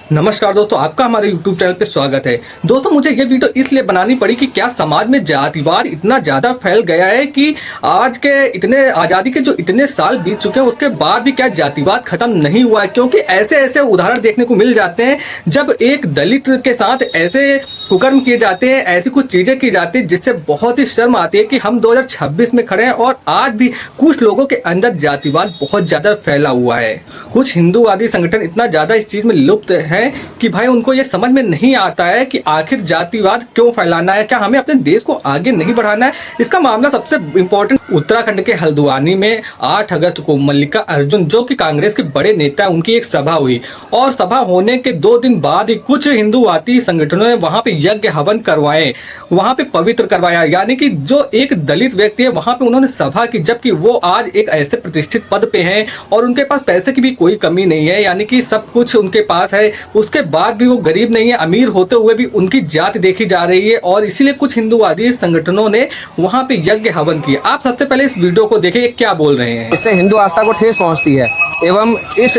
नमस्कार दोस्तों, आपका हमारे YouTube चैनल पे स्वागत है। दोस्तों, मुझे ये वीडियो इसलिए बनानी पड़ी कि क्या समाज में जातिवाद इतना ज़्यादा फैल गया है कि आज के इतने आज़ादी के जो इतने साल बीत चुके हैं उसके बाद भी क्या जातिवाद खत्म नहीं हुआ है। क्योंकि ऐसे ऐसे उदाहरण देखने को मिल जाते हैं जब एक दलित के साथ ऐसे कुकर्म किए जाते हैं, ऐसी कुछ चीज़ें की जाती हैं जिससे बहुत ही शर्म आती है कि हम 2026 में खड़े हैं और आज भी कुछ लोगों के अंदर जातिवाद बहुत ज़्यादा फैला हुआ है। कुछ हिंदूवादी संगठन इतना ज़्यादा इस चीज़ में लुप्त है कि भाई उनको ये समझ में नहीं आता है कि आखिर जातिवाद क्यों फैलाना है, क्या हमें अपने देश को आगे नहीं बढ़ाना है। इसका मामला सबसे इम्पोर्टेंट उत्तराखंड के हल्द्वानी में 8 अगस्त को मल्लिका अर्जुन, जो कि कांग्रेस के बड़े नेता है, उनकी एक सभा हुई और सभा होने के 2 दिन बाद ही कुछ हिंदूवादी संगठनों ने वहां पे यज्ञ हवन करवाए, वहां पे पवित्र करवाया। यानी कि जो एक दलित व्यक्ति है वहां पे उन्होंने सभा की, जबकि वो आज एक ऐसे प्रतिष्ठित पद पे हैं और उनके पास पैसे की भी कोई कमी नहीं है, यानी कि सब कुछ उनके पास है। उसके बाद भी वो गरीब नहीं है, अमीर होते हुए भी उनकी जाति देखी जा रही है और इसीलिए कुछ हिंदूवादी संगठनों ने वहां पे यज्ञ हवन किया। आप सबसे पहले इस वीडियो को देखिए क्या बोल रहे हैं। इससे हिंदू आस्था को ठेस पहुंचती है एवं इस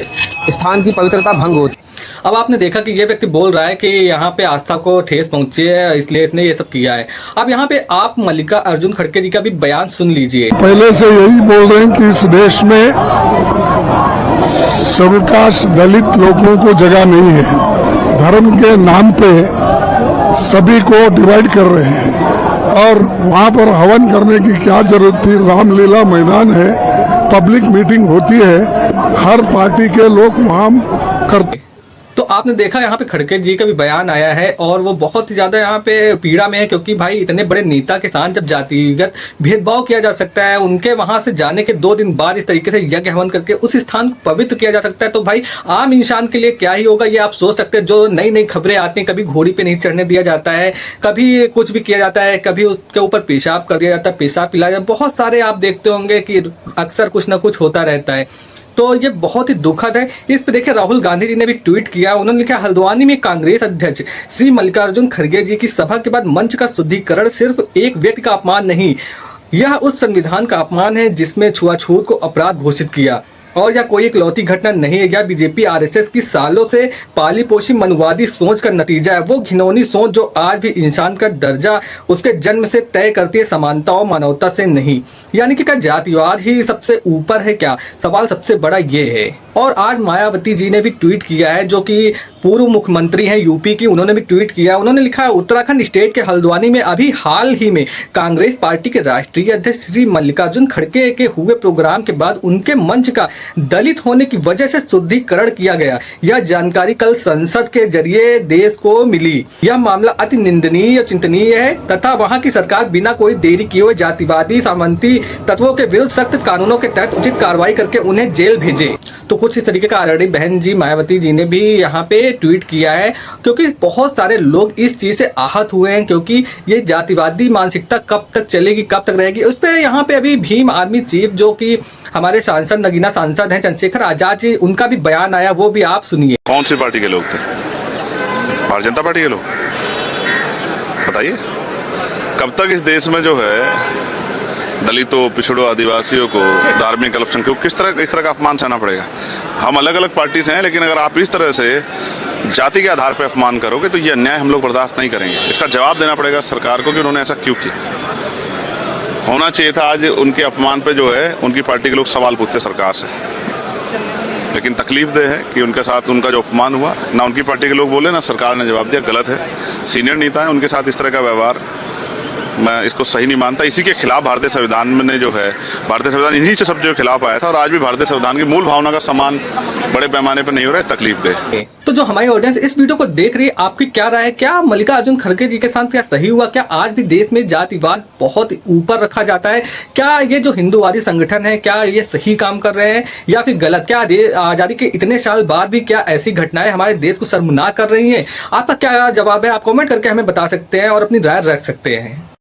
स्थान की पवित्रता भंग होती है। अब आपने देखा कि ये व्यक्ति बोल रहा है कि यहाँ पे आस्था को ठेस पहुंची है, इसलिए इसने ये सब किया है। अब यहाँ पे आप मल्लिका अर्जुन खड़गे जी का भी बयान सुन लीजिए। पहले से यही बोल रहे हैं कि इस देश में शेड्यूल कास्ट दलित लोगों को जगह नहीं है। धर्म के नाम पे सभी को डिवाइड कर रहे हैं और वहां पर हवन करने की क्या जरूरत थी। रामलीला मैदान है, पब्लिक मीटिंग होती है, हर पार्टी के लोग वहां करते। तो आपने देखा यहाँ पे खड़गे जी का भी बयान आया है और वो बहुत ही ज्यादा यहाँ पे पीड़ा में है, क्योंकि भाई इतने बड़े नेता के साथ जब जातिगत भेदभाव किया जा सकता है, उनके वहां से जाने के 2 दिन बाद इस तरीके से यज्ञ हवन करके उस स्थान को पवित्र किया जा सकता है, तो भाई आम इंसान के लिए क्या ही होगा ये आप सोच सकते हैं। जो नई नई खबरें आती हैं, कभी घोड़ी पे नहीं चढ़ने दिया जाता है, कभी कुछ भी किया जाता है, कभी उसके ऊपर पेशाब कर दिया जाता है, पेशाब पिलाया जाता है, बहुत सारे आप देखते होंगे कि अक्सर कुछ ना कुछ होता रहता है। तो ये बहुत ही दुखद है। इस पे देखिए राहुल गांधी जी ने भी ट्वीट किया। उन्होंने लिखा, हल्द्वानी में कांग्रेस अध्यक्ष श्री मल्लिकार्जुन खड़गे जी की सभा के बाद मंच का शुद्धिकरण सिर्फ एक व्यक्ति का अपमान नहीं, यह उस संविधान का अपमान है जिसमें छुआछूत को अपराध घोषित किया और यह कोई इकलौती घटना नहीं है। यह बीजेपी आरएसएस की सालों से पाली पोषी मनुवादी सोच का नतीजा है, वो घिनौनी सोच जो आज भी इंसान का दर्जा उसके जन्म से तय करती है, समानता और मानवता से नहीं। यानी कि क्या जातिवाद ही सबसे ऊपर है क्या? सवाल सबसे बड़ा ये है। और आज मायावती जी ने भी ट्वीट किया है, जो कि पूर्व मुख्यमंत्री हैं यूपी की, उन्होंने भी ट्वीट किया। उन्होंने लिखा है, उत्तराखंड स्टेट के हल्द्वानी में अभी हाल ही में कांग्रेस पार्टी के राष्ट्रीय अध्यक्ष श्री मल्लिकार्जुन खड़गे के हुए प्रोग्राम के बाद उनके मंच का दलित होने की वजह से शुद्धिकरण किया गया। यह जानकारी कल संसद के जरिए देश को मिली। यह मामला अति निंदनीय और चिंतनीय है तथा वहां की सरकार बिना कोई देरी किए हुए जातिवादी सामंती तत्वों के विरुद्ध सख्त कानूनों के तहत उचित कार्रवाई करके उन्हें जेल भेजे। तो कुछ इस तरीके का ऑलरेडी बहन जी मायावती जी ने भी यहाँ पे ट्वीट किया है, क्योंकि बहुत सारे लोग इस चीज से आहत हुए हैं। क्योंकि ये जातिवादी मानसिकता कब तक चलेगी, कब तक रहेगी, उस पर यहाँ पे अभी भीम आर्मी चीफ, जो कि हमारे सांसद नगीना सांसद हैं चंद्रशेखर आजाद जी, उनका भी बयान आया, वो भी आप सुनिए। कौन सी पार्टी के लोग थे? भारतीय जनता पार्टी के लोग? बताइए, कब तक इस देश में जो है दलितों, पिछड़ों, आदिवासियों को, धार्मिक अल्पसंख्यकों को इस तरह का अपमान सहना पड़ेगा? हम अलग अलग पार्टी से हैं, लेकिन अगर आप इस तरह से जाति के आधार पर अपमान करोगे तो ये अन्याय हम लोग बर्दाश्त नहीं करेंगे। इसका जवाब देना पड़ेगा सरकार को कि उन्होंने ऐसा क्यों किया। होना चाहिए था आज उनके अपमान पे जो है उनकी पार्टी के लोग सवाल पूछते सरकार से, लेकिन तकलीफदेह है कि उनके साथ उनका जो अपमान हुआ, ना उनकी पार्टी के लोग बोले ना सरकार ने जवाब दिया। गलत है। सीनियर नेता है, उनके साथ इस तरह का व्यवहार मैं इसको सही नहीं मानता। इसी के खिलाफ भारतीय संविधान में जो है, भारतीय संविधान इन्हीं से सब जो खिलाफ आया था और आज भी भारतीय संविधान की मूल भावना का सम्मान बड़े पैमाने पर नहीं हो रहा है। तकलीफदेह। तो जो हमारी ऑडियंस इस वीडियो को देख रही है, आपकी क्या राय है? क्या मल्लिका अर्जुन खड़गे जी के साथ क्या सही हुआ? क्या आज भी देश में जातिवाद बहुत ऊपर रखा जाता है? क्या ये जो हिंदूवादी संगठन है, क्या ये सही काम कर रहे हैं या फिर गलत? क्या आजादी के इतने साल बाद भी क्या ऐसी घटनाएं हमारे देश को शर्मनाक कर रही हैं? आपका क्या जवाब है? आप कमेंट करके हमें बता सकते हैं और अपनी राय रख सकते हैं।